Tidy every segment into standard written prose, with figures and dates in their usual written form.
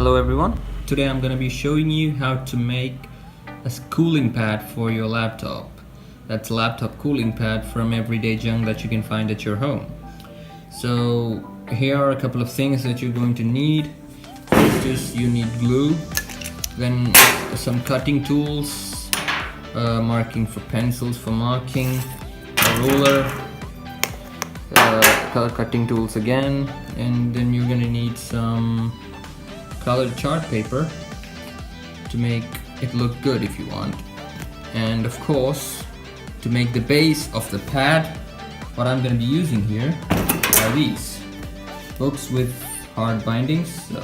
Hello everyone. Today I'm going to be showing you how to make a cooling pad for your laptop. That's a laptop cooling pad from everyday junk that you can find at your home. So here are a couple of things that you're going to need. First is you need glue, then some cutting tools, marking for pencils for marking, a ruler, color cutting tools again, and then you're going to need some colored chart paper to make it look good if you want. And of course, to make the base of the pad, what I'm going to be using here are these books with hard bindings. So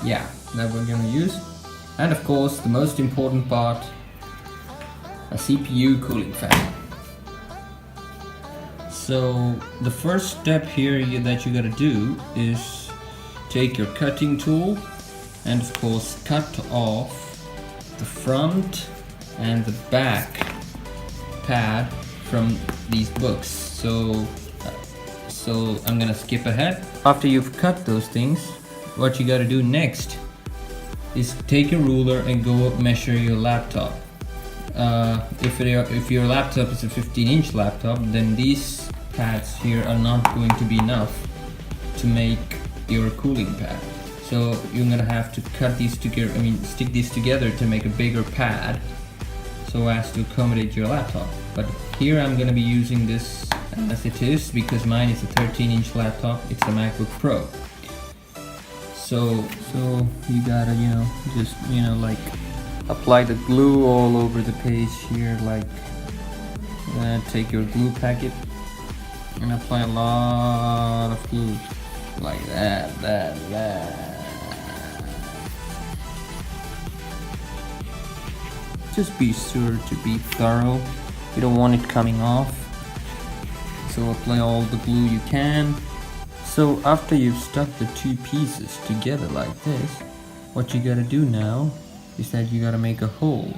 yeah, that we're going to use. And of course, the most important part, a CPU cooling fan. So the first step here that you got to do is take your cutting tool and of course cut off the front and the back pad from these books. So I'm gonna skip ahead. After you've cut those things, what you gotta do next is take a ruler and go measure your laptop. If your laptop is a 15-inch laptop, then these pads here are not going to be enough to make your cooling pad. So you're gonna have to cut these together, stick these together to make a bigger pad so as to accommodate your laptop. But here I'm gonna be using this as it is because mine is a 13-inch laptop. It's a MacBook Pro. So you gotta, just like apply the glue all over the page here. Like take your glue packet and apply a lot of glue. Like that. Just be sure to be thorough. You don't want it coming off. So apply all the glue you can. So after you've stuck the two pieces together like this, what you gotta do now is that you gotta make a hole.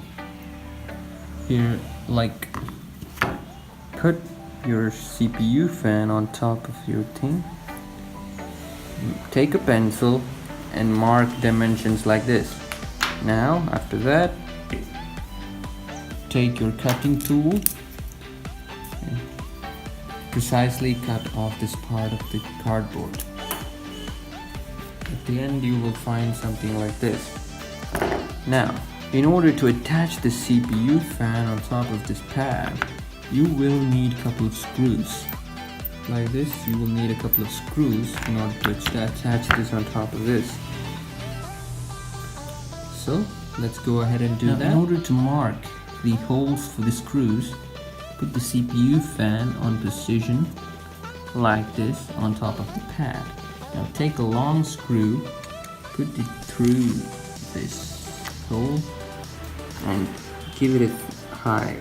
Here, like, put your CPU fan on top of your thing. Take a pencil and mark dimensions like this. Now, after that, take your cutting tool and precisely cut off this part of the cardboard. At the end, you will find something like this. Now, in order to attach the CPU fan on top of this pad, you will need a couple of screws. Like this, you will need a couple of screws in order to attach this on top of this. So let's go ahead and do that. In order to mark the holes for the screws, put the CPU fan on position like this on top of the pad. Now take a long screw, put it through this hole and give it a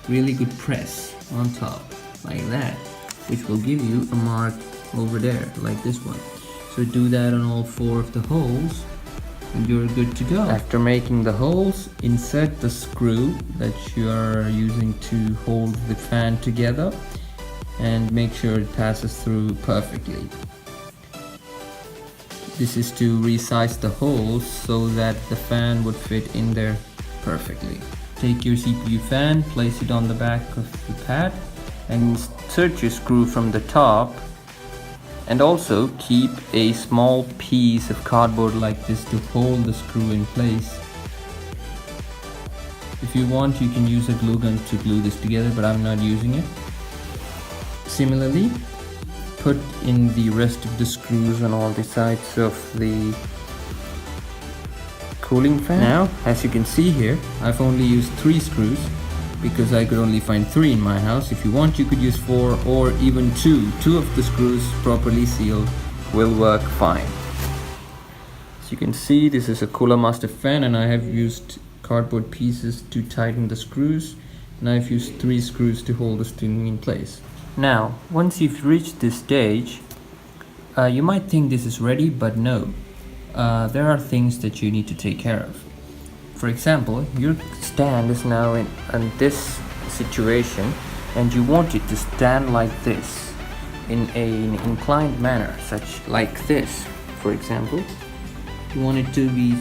really good press on top. Like that, which will give you a mark over there, like this one. So do that on all 4 of the holes and you're good to go. After making the holes, insert the screw that you are using to hold the fan together and make sure it passes through perfectly. This is to resize the holes so that the fan would fit in there perfectly. Take your CPU fan, place it on the back of the pad and insert your screw from the top, and also keep a small piece of cardboard like this to hold the screw in place. If you want, you can use a glue gun to glue this together, but I'm not using it. Similarly, put in the rest of the screws on all the sides of the cooling fan. Now, as you can see here, I've only used 3 screws because I could only find 3 in my house. If you want, you could use 4 or even 2. 2 of the screws properly sealed will work fine. As you can see, this is a Cooler Master fan and I have used cardboard pieces to tighten the screws, and I've used 3 screws to hold the thing in place. Now, once you've reached this stage, you might think this is ready, but no. There are things that you need to take care of. For example, your stand is now in this situation and you want it to stand like this in an inclined manner, such like this. for example. You want it to be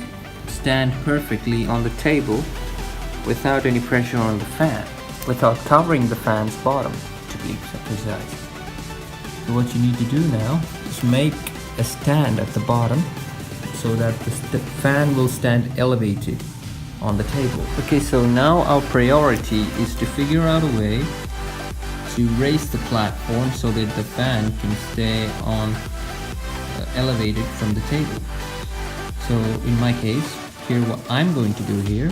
stand perfectly on the table without any pressure on the fan, without covering the fan's bottom, to be precise. So what you need to do now is make a stand at the bottom so that the fan will stand elevated on the table. Okay, so now our priority is to figure out a way to raise the platform so that the fan can stay on elevated from the table. So in my case, here what I'm going to do here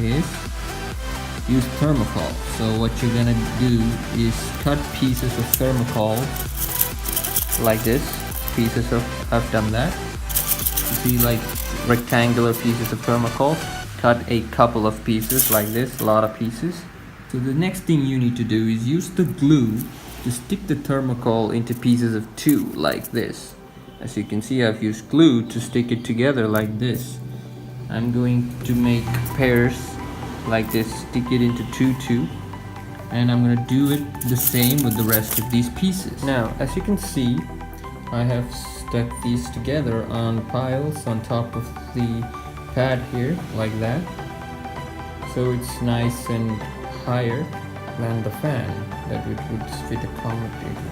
is use thermocol. So what you're gonna do is cut pieces of thermocol like this. I've done that. You see, like rectangular pieces of thermocol. Cut a couple of pieces like this, a lot of pieces. So the next thing you need to do is use the glue to stick the thermocol into pieces of 2 like this. As you can see, I've used glue to stick it together like this. I'm going to make pairs like this, stick it into 2, and I'm gonna do it the same with the rest of these pieces. Now, as you can see, I have stuck these together on piles on top of the pad here, like that. So it's nice and higher than the fan, that it would fit accommodatively.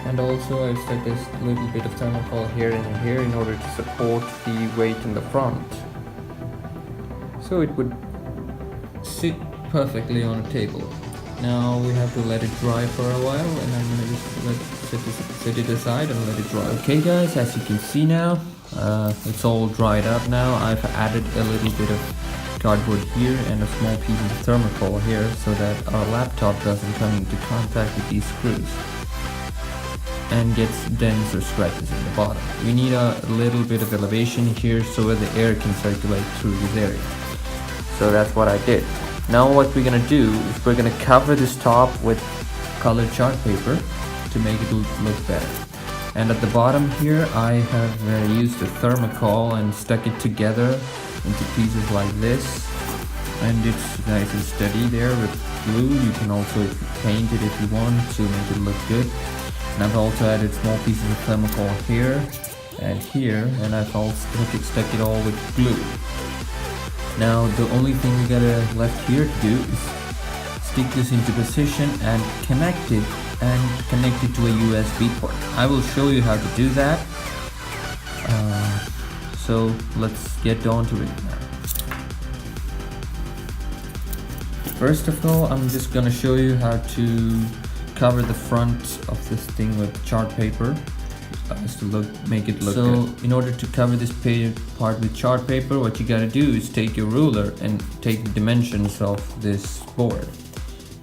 And also I've stuck a little bit of thermocol here and here in order to support the weight in the front, so it would sit perfectly on a table. Now we have to let it dry for a while, and I'm gonna just set it aside and let it dry. Okay guys, as you can see now, it's all dried up now. I've added a little bit of cardboard here and a small piece of thermocol here so that our laptop doesn't come into contact with these screws and gets dents or scratches in the bottom. We need a little bit of elevation here so that the air can circulate through this area. So that's what I did. Now what we're gonna do is we're gonna cover this top with colored chart paper to make it look better. And at the bottom here I have used a thermocol and stuck it together into pieces like this, and it's nice and steady there with glue. You can also paint it if you want to make it look good. And I've also added small pieces of thermocol here and here, and I've also stuck it all with glue. Now the only thing we got left here to do is stick this into position and connect it to a USB port. I will show you how to do that. So let's get on to it now. First of all, I'm just gonna show you how to cover the front of this thing with chart paper just to make it look good. So in order to cover this part with chart paper, what you gotta do is take your ruler and take the dimensions of this board,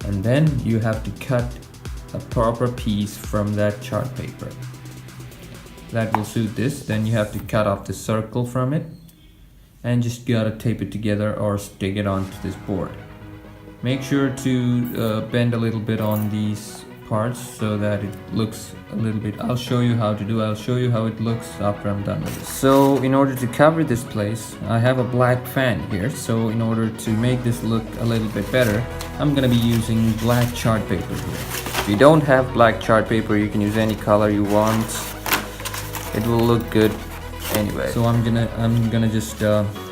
and then you have to cut a proper piece from that chart paper that will suit this. Then you have to cut off the circle from it and just gotta tape it together or stick it onto this board. Make sure to bend a little bit on these parts so that it looks a little bit. I'll show you how it looks after I'm done with it. So in order to cover this place, I have a black fan here. So in order to make this look a little bit better, I'm gonna be using black chart paper here. If you don't have black chart paper, you can use any color you want. It will look good anyway. So I'm gonna just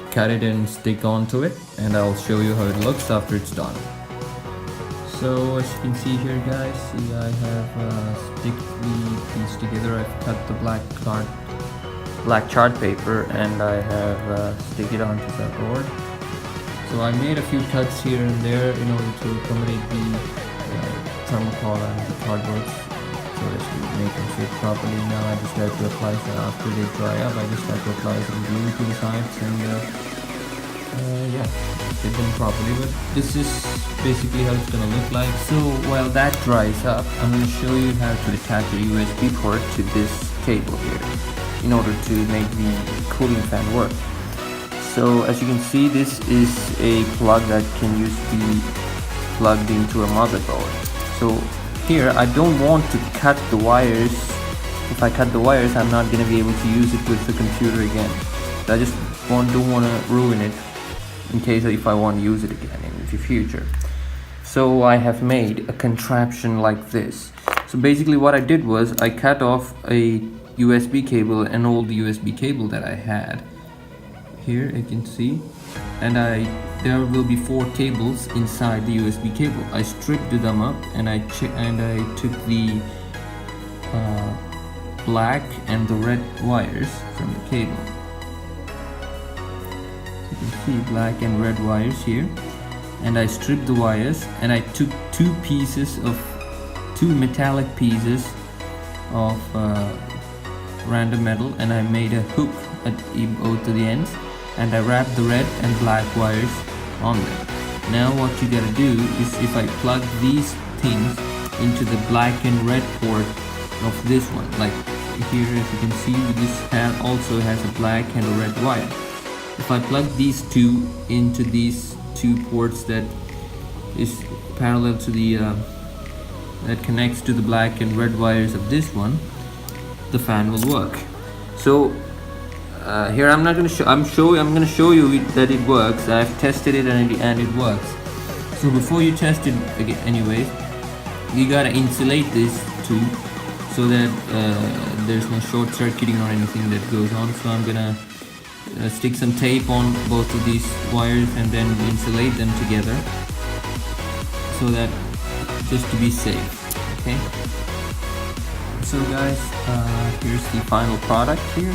cut it and stick onto it, and I'll show you how it looks after it's done. So as you can see here guys, see I have stick the piece together. I've cut the black chart paper and I have stick it onto the board. So I made a few cuts here and there in order to accommodate the thermocol and the cardboard so that you make them fit properly. Now I just have to apply some, after they dry up, I just have to apply some glue to the sides and yeah, fit them properly. But this is basically how it's gonna look like. So while that dries up, I'm gonna show you how to attach a USB port to this cable here in order to make the cooling fan work. So as you can see, this is a plug that can use to be plugged into a motherboard. So here I don't want to cut the wires. If I cut the wires, I'm not gonna be able to use it with the computer again. So I just don't want to ruin it in case if I want to use it again in the future. So I have made a contraption like this. So basically what I did was I cut off a USB cable, an old USB cable that I had. Here you can see, and there will be 4 cables inside the USB cable. I stripped them up and I took the black and the red wires from the cable. So you can see black and red wires here, and I stripped the wires and I took 2 metallic pieces of random metal, and I made a hook at both of the ends, and I wrapped the red and black wires on them. Now what you gotta do is, if I plug these things into the black and red port of this one, like here as you can see, this also has a black and a red wire. If I plug these 2 into these 2 ports that is parallel to the that connects to the black and red wires of this one, the fan will work. So here I'm going to show you that it works. I've tested it and it works. So before you test it again, anyways, you gotta insulate this too, so that there's no short circuiting or anything that goes on. So I'm gonna stick some tape on both of these wires and then insulate them together, so that just to be safe. Okay, so guys, here's the final product here.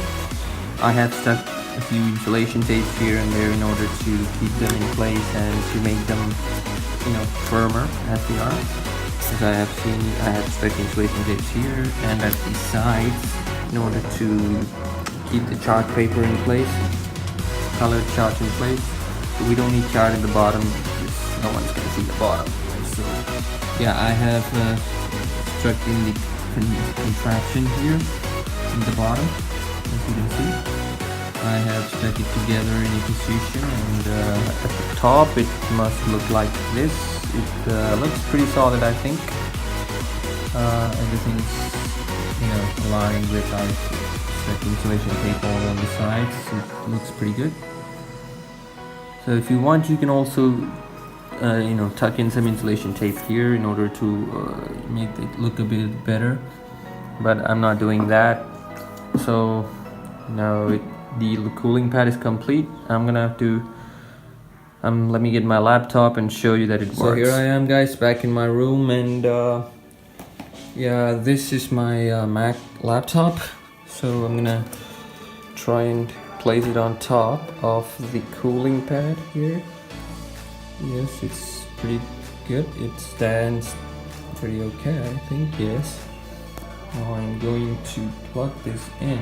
I have stuck a few insulation tapes here and there in order to keep them in place and to make them, firmer as they are. As I have seen, I have stuck insulation tapes here and at the sides in order to keep the chart paper in place, colored chart in place. So we don't need chart in the bottom because no one's gonna see the bottom. So yeah, I have struck in the contraption here in the bottom. As you can see, I have stuck it together in a position, and at the top it must look like this. It looks pretty solid, I think. Everything's aligned with our stuck insulation tape all on the sides. It looks pretty good. So if you want, you can also tuck in some insulation tape here in order to make it look a bit better, but I'm not doing that. So now the cooling pad is complete. I'm gonna have to let me get my laptop and show you that it works. So here I am, guys, back in my room, and yeah, this is my Mac laptop. So I'm gonna try and place it on top of the cooling pad here. Yes, it's pretty good. It stands pretty okay, I think. Yes. Now I'm going to plug this in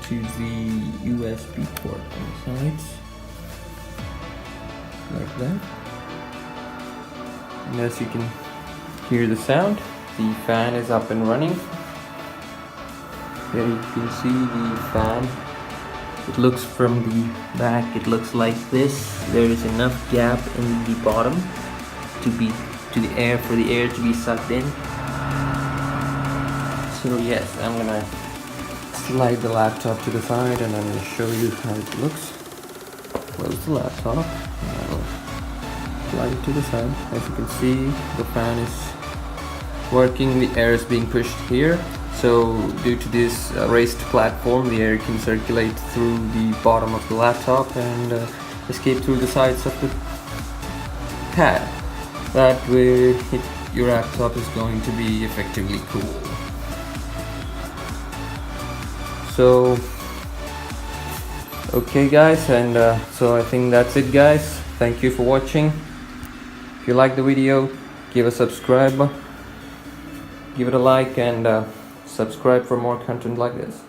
to the USB port on the sides, like that. And as you can hear the sound, the fan is up and running. There you can see the fan. It looks from the back, it looks like this. There is enough gap in the bottom for the air to be sucked in. So yes, I'm gonna slide the laptop to the side and I'm gonna show you how it looks. Close the laptop and I will slide it to the side. As you can see, the fan is working, the air is being pushed here. So due to this raised platform, the air can circulate through the bottom of the laptop and escape through the sides of the pad. That way your laptop is going to be effectively cool. So okay guys, and so I think that's it, guys. Thank you for watching. If you like the video, give a subscribe, give it a like, and subscribe for more content like this.